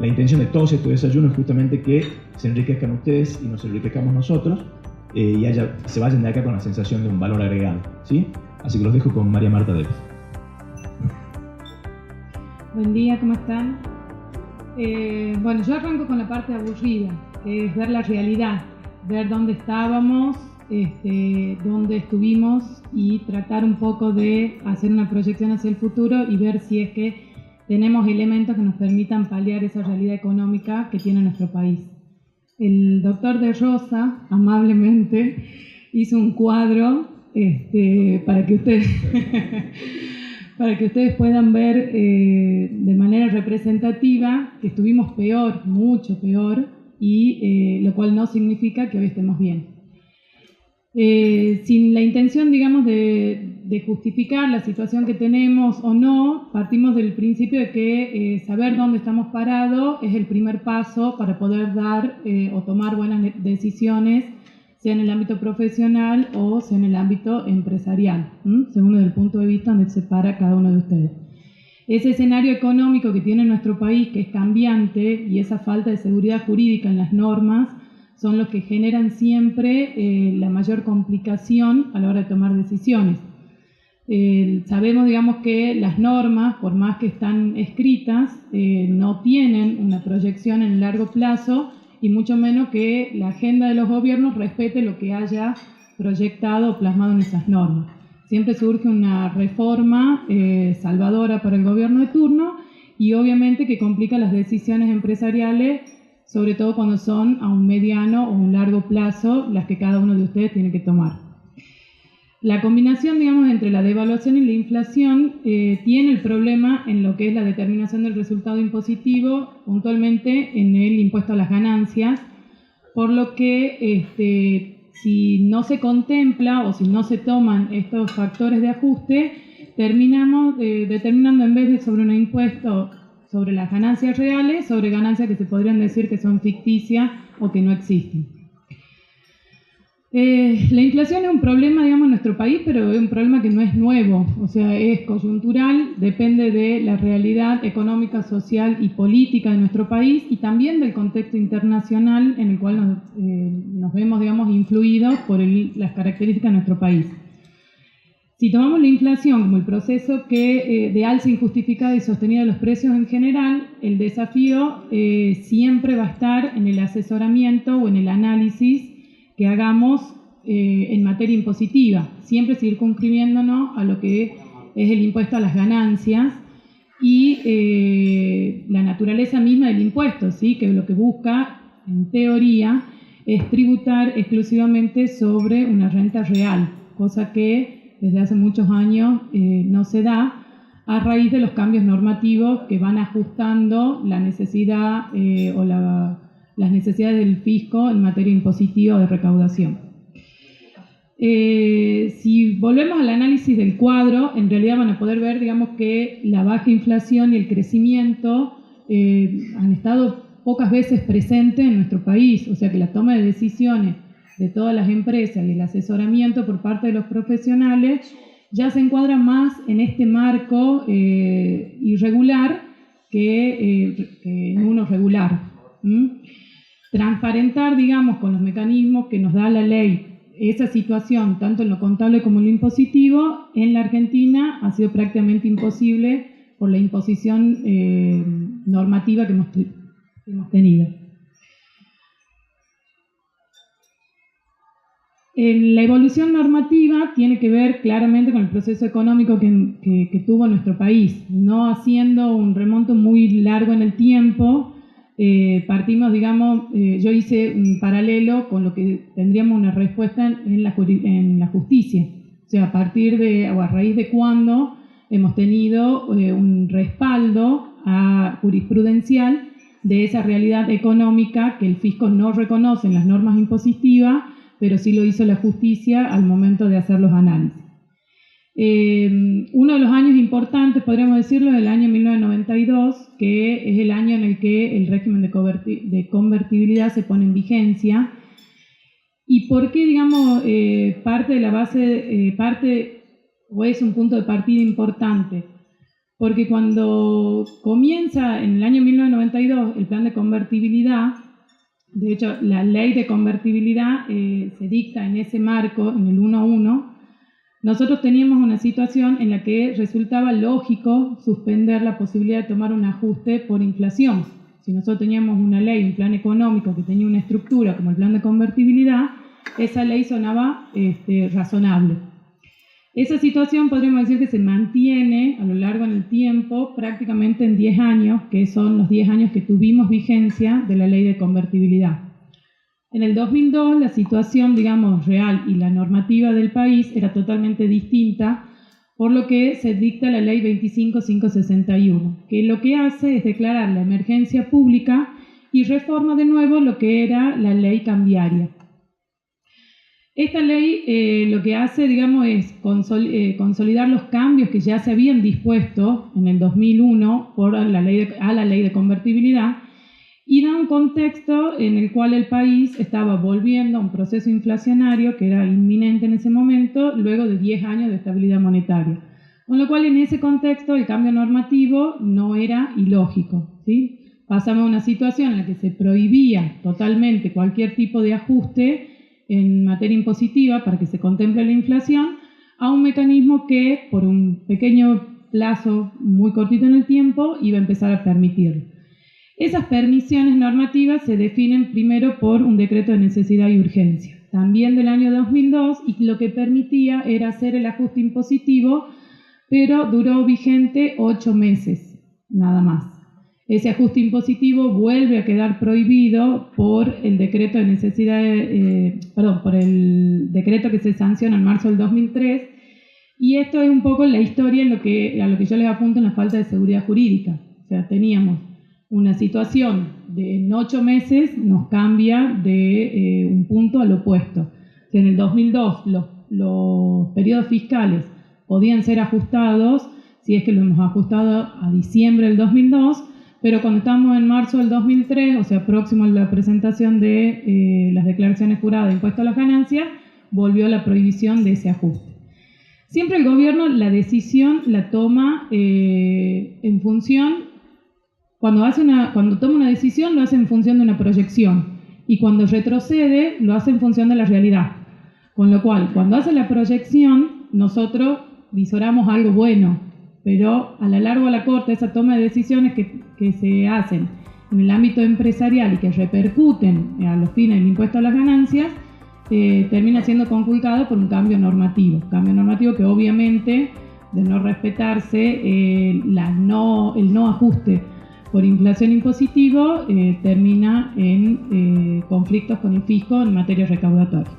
intención de todos estos desayunos es justamente que se enriquezcan ustedes y nos enriquezcamos nosotros y se vayan de acá con la sensación de un valor agregado, ¿sí? Así que los dejo con María Marta Debes. Buen día, ¿cómo están? Bueno, yo arranco con la parte aburrida, que es ver la realidad, ver dónde estábamos, dónde estuvimos y tratar un poco de hacer una proyección hacia el futuro y ver si es que tenemos elementos que nos permitan paliar esa realidad económica que tiene nuestro país. El doctor De Rosa, amablemente, hizo un cuadro para que ustedes puedan ver de manera representativa que estuvimos peor, mucho peor, y lo cual no significa que hoy estemos bien. Sin la intención, digamos, de justificar la situación que tenemos o no, partimos del principio de que saber dónde estamos parados es el primer paso para poder dar o tomar buenas decisiones, sea en el ámbito profesional o sea en el ámbito empresarial, según el punto de vista donde se para cada uno de ustedes. Ese escenario económico que tiene nuestro país, que es cambiante, y esa falta de seguridad jurídica en las normas, son los que generan siempre la mayor complicación a la hora de tomar decisiones. Sabemos, digamos, que las normas, por más que están escritas, no tienen una proyección en el largo plazo y mucho menos que la agenda de los gobiernos respete lo que haya proyectado o plasmado en esas normas. Siempre surge una reforma salvadora para el gobierno de turno y obviamente que complica las decisiones empresariales, sobre todo cuando son a un mediano o un largo plazo las que cada uno de ustedes tiene que tomar. La combinación, digamos, entre la devaluación y la inflación tiene el problema en lo que es la determinación del resultado impositivo, puntualmente en el impuesto a las ganancias, por lo que si no se contempla o si no se toman estos factores de ajuste, terminamos determinando en vez de sobre un impuesto sobre las ganancias reales, sobre ganancias que se podrían decir que son ficticias o que no existen. La inflación es un problema, digamos, en nuestro país, pero es un problema que no es nuevo, o sea, es coyuntural, depende de la realidad económica, social y política de nuestro país y también del contexto internacional en el cual nos vemos, digamos, influidos por las características de nuestro país. Si tomamos la inflación como el proceso de alza injustificada y sostenida de los precios en general, el desafío siempre va a estar en el asesoramiento o en el análisis que hagamos en materia impositiva, siempre circunscribiéndonos a lo que es el impuesto a las ganancias y la naturaleza misma del impuesto, ¿sí? Que lo que busca, en teoría, es tributar exclusivamente sobre una renta real, cosa que desde hace muchos años no se da a raíz de los cambios normativos que van ajustando la necesidad o las necesidades del fisco en materia impositiva o de recaudación. Si volvemos al análisis del cuadro, en realidad van a poder ver, digamos, que la baja inflación y el crecimiento han estado pocas veces presentes en nuestro país, o sea que la toma de decisiones de todas las empresas y el asesoramiento por parte de los profesionales ya se encuadra más en este marco irregular que en uno regular. Transparentar, digamos, con los mecanismos que nos da la ley esa situación, tanto en lo contable como en lo impositivo, en la Argentina ha sido prácticamente imposible por la imposición normativa que hemos tenido. La evolución normativa tiene que ver claramente con el proceso económico que tuvo nuestro país, no haciendo un remonto muy largo en el tiempo. Partimos, digamos, yo hice un paralelo con lo que tendríamos una respuesta en la justicia, o sea, a partir de o a raíz de cuándo hemos tenido un respaldo jurisprudencial de esa realidad económica que el fisco no reconoce en las normas impositivas, pero sí lo hizo la justicia al momento de hacer los análisis. Uno de los años importantes, podríamos decirlo, es el año 1992, que es el año en el que el régimen de convertibilidad se pone en vigencia. ¿Y por qué, digamos, parte de la base, o es un punto de partida importante? Porque cuando comienza en el año 1992 el plan de convertibilidad, de hecho la ley de convertibilidad se dicta en ese marco, en el 1.1, nosotros teníamos una situación en la que resultaba lógico suspender la posibilidad de tomar un ajuste por inflación. Si nosotros teníamos una ley, un plan económico que tenía una estructura como el plan de convertibilidad, esa ley sonaba razonable. Esa situación podríamos decir que se mantiene a lo largo del tiempo, prácticamente en 10 años, que son los 10 años que tuvimos vigencia de la ley de convertibilidad. En el 2002 la situación, digamos, real y la normativa del país era totalmente distinta, por lo que se dicta la ley 25561, que lo que hace es declarar la emergencia pública y reforma de nuevo lo que era la ley cambiaria. Esta ley lo que hace, digamos, es consolidar los cambios que ya se habían dispuesto en el 2001 por a la ley de convertibilidad y da un contexto en el cual el país estaba volviendo a un proceso inflacionario que era inminente en ese momento, luego de 10 años de estabilidad monetaria. Con lo cual, en ese contexto, el cambio normativo no era ilógico, ¿sí? Pasamos a una situación en la que se prohibía totalmente cualquier tipo de ajuste en materia impositiva para que se contemple la inflación, a un mecanismo que por un pequeño plazo muy cortito en el tiempo iba a empezar a permitirlo. Esas permisiones normativas se definen primero por un decreto de necesidad y urgencia, también del año 2002, y lo que permitía era hacer el ajuste impositivo, pero duró vigente 8 meses, nada más. Ese ajuste impositivo vuelve a quedar prohibido por el decreto de necesidad, por el decreto que se sanciona en marzo del 2003, y esto es un poco la historia a lo que yo les apunto en la falta de seguridad jurídica. O sea, teníamos una situación de en 8 meses nos cambia de un punto al opuesto. O sea, en el 2002 los periodos fiscales podían ser ajustados, si es que lo hemos ajustado a diciembre del 2002, pero cuando estamos en marzo del 2003, o sea, próximo a la presentación de las declaraciones juradas de impuesto a las ganancias, volvió la prohibición de ese ajuste. Siempre el gobierno la decisión la toma en función, cuando toma una decisión lo hace en función de una proyección, y cuando retrocede lo hace en función de la realidad. Con lo cual, cuando hace la proyección, nosotros visoramos algo bueno, pero a la larga o a la corta esa toma de decisiones que se hacen en el ámbito empresarial y que repercuten a los fines del impuesto a las ganancias, termina siendo conculcado por un cambio normativo que obviamente, de no respetarse el no ajuste por inflación impositivo, termina en conflictos con el fisco en materia recaudatoria.